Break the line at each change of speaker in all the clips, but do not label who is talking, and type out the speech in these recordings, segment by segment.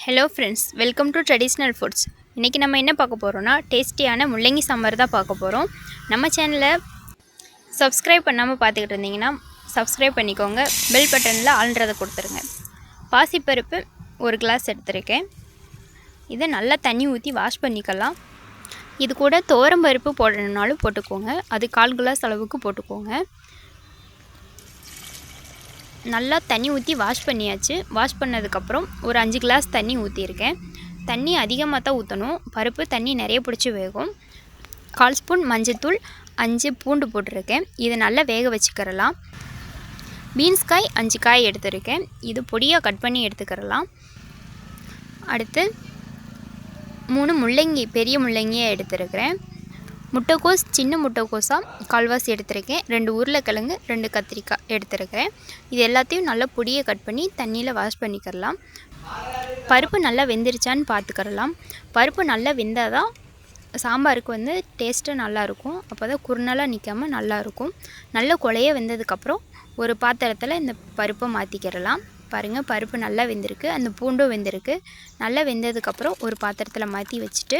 Hello friends, welcome to traditional foods. இன்றைக்கி நம்ம என்ன பார்க்க போகிறோன்னா டேஸ்டியான முள்ளங்கி சாம்பார் தான் பார்க்க போகிறோம். நம்ம சேனலை சப்ஸ்கிரைப் பண்ணாமல் பார்த்துக்கிட்டு இருந்தீங்கன்னா சப்ஸ்கிரைப் பண்ணிக்கோங்க. பெல் பட்டனில் ஆல்ன்றதை கொடுத்துருங்க. பாசிப்பருப்பு ஒரு கிளாஸ் எடுத்துருக்கேன். இதை நல்லா தண்ணி ஊற்றி வாஷ் பண்ணிக்கலாம். இது கூட துவரம் பருப்பு போடணுன்னாலும் போட்டுக்கோங்க. அது 1/4 கிளாஸ் அளவுக்கு போட்டுக்கோங்க. நல்லா தண்ணி ஊற்றி வாஷ் பண்ணியாச்சு. வாஷ் பண்ணதுக்கப்புறம் ஒரு 5 கிளாஸ் தண்ணி ஊற்றியிருக்கேன். தண்ணி அதிகமாக தான் ஊற்றணும். பருப்பு தண்ணி நிறைய பிடிச்சி வேகும். 1/4 ஸ்பூன் மஞ்சத்தூள், 5 பூண்டு போட்டிருக்கேன். இதை நல்லா வேக வச்சுக்கிறலாம். பீன்ஸ் காய் 5 காய் எடுத்துருக்கேன். இது பொடியாக கட் பண்ணி எடுத்துக்கிறலாம். அடுத்து 3 முள்ளங்கி, பெரிய முள்ளங்கியாக எடுத்துருக்கிறேன். முட்டைக்கோஸ், சின்ன முட்டைக்கோஸாக 1/4 எடுத்துருக்கேன். 2 உருளைக்கிழங்கு, 2 கத்திரிக்காய் எடுத்துருக்கிறேன். இது எல்லாத்தையும் நல்லா பொடியை கட் பண்ணி தண்ணியில் வாஷ் பண்ணிக்கிறலாம். பருப்பு நல்லா வெந்துருச்சான்னு பார்த்துக்கிறலாம். பருப்பு நல்லா வெந்தால் தான் சாம்பாருக்கு டேஸ்ட்டு நல்லாயிருக்கும். அப்போ தான் குறுநலாக நிற்காமல் நல்லாயிருக்கும். நல்ல குழைய வெந்ததுக்கப்புறம் ஒரு பாத்திரத்தில் இந்த பருப்பை மாற்றிக்கிறலாம். பாருங்கள், பருப்பு நல்லா வெந்திருக்கு. அந்த பூண்டும் வெந்திருக்கு. நல்லா வெந்ததுக்கப்புறம் ஒரு பாத்திரத்தில் மாற்றி வச்சுட்டு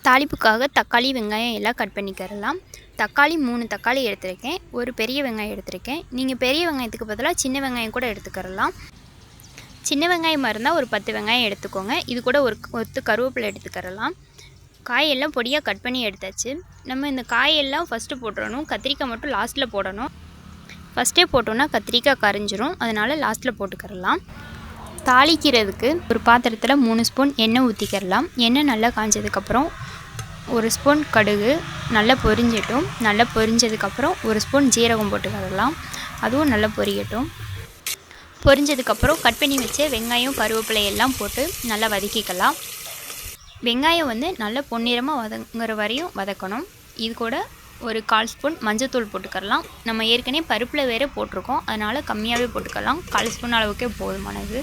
தாளிப்புக்காக தக்காளி, வெங்காயம் எல்லாம் கட் பண்ணிக்கிறலாம். தக்காளி 3 தக்காளி எடுத்துருக்கேன். ஒரு பெரிய வெங்காயம் எடுத்துருக்கேன். நீங்கள் பெரிய வெங்காயத்துக்கு பதிலாக சின்ன வெங்காயம் கூட எடுத்துக்கிறலாம். சின்ன வெங்காயமாக இருந்தால் ஒரு 10 வெங்காயம் எடுத்துக்கோங்க. இது கூட ஒரு கொத்து கருவேப்பிலை எடுத்துக்கிறலாம். காயெல்லாம் பொடியாக கட் பண்ணி எடுத்தாச்சு. நம்ம இந்த காயெல்லாம் ஃபஸ்ட்டு போட்டுறணும். கத்திரிக்காய் மட்டும் லாஸ்ட்டில் போடணும். ஃபஸ்ட்டே போட்டோன்னா கத்திரிக்காய் கரைஞ்சிரும். அதனால் லாஸ்ட்டில் போட்டுக்கிறலாம். தாளிக்கிறதுக்கு ஒரு பாத்திரத்தில் 3 ஸ்பூன் எண்ணெய் ஊற்றிக்கிறலாம். எண்ணெய் நல்லா காஞ்சதுக்கப்புறம் 1 ஸ்பூன் கடுகு நல்லா பொரிஞ்சிட்டும். நல்லா பொரிஞ்சதுக்கப்புறம் 1 ஸ்பூன் ஜீரகம் போட்டுக்கிறலாம். அதுவும் நல்லா பொரியட்டும். பொரிஞ்சதுக்கப்புறம் கட் பண்ணி வச்ச வெங்காயம், கருவேப்பிலை எல்லாம் போட்டு நல்லா வதக்கிக்கலாம். வெங்காயம் நல்லா பொன்னிறமாக வதங்குற வரையும் வதக்கணும். இது கூட ஒரு 1/4 ஸ்பூன் மஞ்சத்தூள் போட்டுக்கலாம். நம்ம ஏற்கனவே பருப்பில் வேறு போட்டிருக்கோம். அதனால் கம்மியாகவே போட்டுக்கலாம். 1/4 ஸ்பூன் அளவுக்கே போதுமானது.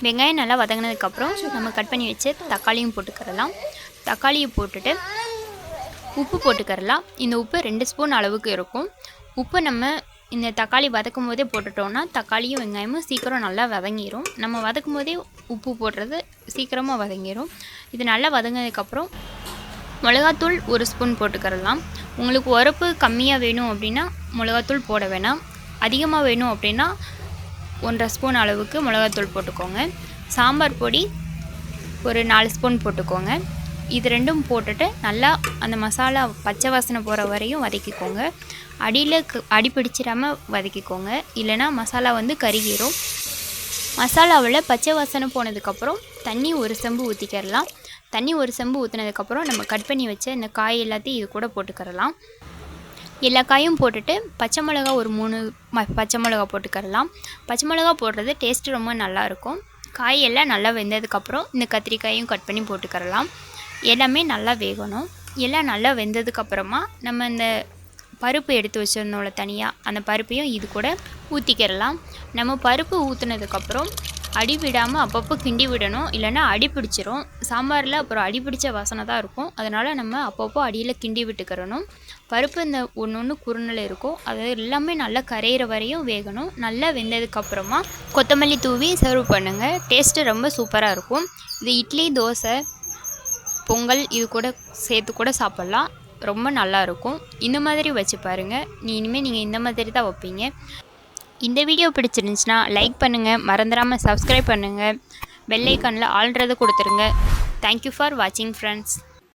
வெங்காயம் நல்லா வதங்கினதுக்கப்புறம் நம்ம கட் பண்ணி வச்சு தக்காளியும் போட்டுக்கிறலாம். தக்காளியை போட்டுட்டு உப்பு போட்டுக்கிறலாம். இந்த உப்பு 2 ஸ்பூன் அளவுக்கு இருக்கும். உப்பு நம்ம இந்த தக்காளி வதக்கும் போதே போட்டுட்டோன்னா தக்காளியும் வெங்காயமும் சீக்கிரம் நல்லா வதங்கிடும். நம்ம வதக்கும் போதே உப்பு போடுறது சீக்கிரமாக வதங்கிடும். இது நல்லா வதங்கினதுக்கப்புறம் மிளகாத்தூள் 1 ஸ்பூன் போட்டுக்கிறலாம். உங்களுக்கு உரப்பு கம்மியாக வேணும் அப்படின்னா மிளகாத்தூள் போட வேணாம். அதிகமாக வேணும் அப்படின்னா 1/2 ஸ்பூன் அளவுக்கு மிளகாத்தூள் போட்டுக்கோங்க. சாம்பார் பொடி ஒரு 4 ஸ்பூன் போட்டுக்கோங்க. இது ரெண்டும் போட்டுட்டு நல்லா அந்த மசாலா பச்சை வாசனை போகிற வரையும் வதக்கிக்கோங்க. அடியில் அடி பிடிச்சிடாமல் வதக்கிக்கோங்க. இல்லைனா மசாலா கருகிரும். மசாலாவில் பச்சை வாசனை போனதுக்கப்புறம் தண்ணி 1 செம்பு ஊற்றிக்கிறலாம். தண்ணி 1 செம்பு ஊற்றினதுக்கப்புறம் நம்ம கட் பண்ணி வச்ச இந்த காய் எல்லாத்தையும் இது கூட போட்டுக்கிறலாம். எல்லா காயும் போட்டுட்டு பச்சை மிளகா ஒரு 3 பச்சை மிளகா போட்டுக்கிறலாம். பச்சை மிளகா போடுறது டேஸ்ட்டு ரொம்ப நல்லாயிருக்கும். காய் எல்லாம் நல்லா வெந்ததுக்கப்புறம் இந்த கத்திரிக்காயும் கட் பண்ணி போட்டுக்கிறலாம். எல்லாமே நல்லா வேகணும். எல்லாம் நல்லா வெந்ததுக்கப்புறமா நம்ம இந்த பருப்பு எடுத்து வச்சுருந்தோம்ல தனியாக, அந்த பருப்பையும் இது கூட ஊற்றிக்கிறலாம். நம்ம பருப்பு ஊற்றுனதுக்கப்புறம் அடி விடாமல் அப்பப்போ கிண்டி விடணும். இல்லைனா அடி பிடிச்சிரும். சாம்பாரில் அப்புறம் அடி பிடிச்ச வாசனை தான் இருக்கும். அதனால் நம்ம அப்பப்போ அடியில் கிண்டி விட்டுக்கிறணும். பருப்பு இந்த ஒன்று குறுநல் இருக்கும். அது எல்லாமே நல்லா கரையிற வரையும் வேகணும். நல்லா வெந்ததுக்கப்புறமா கொத்தமல்லி தூவி சர்வ் பண்ணுங்கள். டேஸ்ட்டு ரொம்ப சூப்பராக இருக்கும். இது இட்லி, தோசை, பொங்கல் இது கூட சேர்த்து கூட சாப்பிட்லாம். ரொம்ப நல்லாயிருக்கும். இந்த மாதிரி வச்சு பாருங்கள். இனிமேல் நீங்கள் இந்த மாதிரி தான் வைப்பீங்க. இந்த வீடியோ பிடிச்சிருந்துச்சுன்னா லைக் பண்ணுங்கள். மறந்துடாமல் சப்ஸ்கிரைப் பண்ணுங்கள். பெல் ஐக்கானில் ஆல்ன்றதை கொடுத்துருங்க. தேங்க்யூ ஃபார் வாட்சிங் ஃப்ரெண்ட்ஸ்.